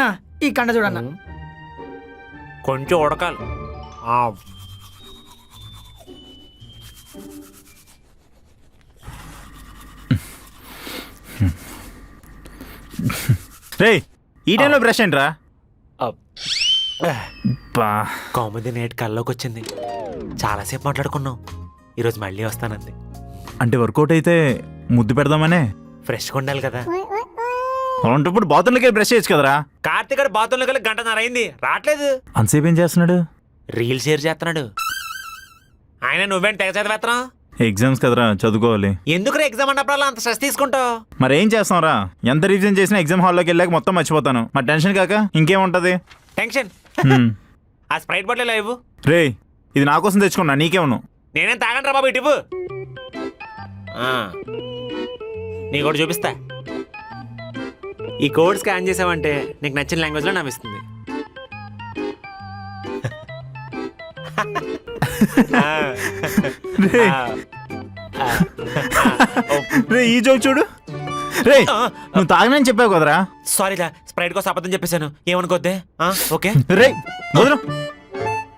అన్న ఈ కండ చూడన్న. కొంచెం ఉడకాలి. రే ఈ టైంలో బ్రష్ ఏంట్రా? కౌముది నేటి కల్లోకి వచ్చింది. చాలాసేపు మాట్లాడుకున్నాం. ఈరోజు మళ్ళీ వస్తానంది. అంటే వర్కౌట్ అయితే ముద్దు పెడదామనే. ఫ్రెష్గా ఉండాలి కదా. అలాంటప్పుడు బాత్రూంలోకి బ్రష్ చేయొచ్చు కదరా. కార్తీక్ గారు బాత్రూంలోకి వెళ్ళి గంటన్నర అయింది, రావట్లేదు. అంతసేపు ఏం చేస్తున్నాడు? రీల్ షేర్ చేస్తున్నాడు. ఆయన నువ్వేంటి తెగ చదివేస్తున్నావు? ఎగ్జామ్స్ కదరా, చదువుకోవాలి. ఎందుకు ఎగ్జామ్ అన్నప్పుడు అంత స్ట్రెస్ తీసుకుంటావు? మరేం చేస్తాంరా, ఎంత రివిజన్ చేసినా ఎగ్జామ్ హాల్లోకి వెళ్ళాక మొత్తం మర్చిపోతాను. మరి టెన్షన్ కాక ఇంకేముంటది? టెన్షన్. ఆ స్ప్రైట్ బాటిల్ ఇవ్వు. రే ఇది నా కోసం తెచ్చుకున్నా, నీకేమను. నేనేం తాగండి రా బాబు, ఇటు నీ కూడా చూపిస్తా. ఈ కోడ్ స్కాన్ చేసావంటే నీకు నచ్చిన లాంగ్వేజ్లో నవ్విస్తుంది. రే ఈ జోక్ చూడు. రే నువ్వు తాగనని చెప్పావు కదరా. సారీ రా, స్ప్రైట్ కోసం అబద్ధం చెప్పేశాను, ఏమనుకోద్దే. ఓకే రే వదరు.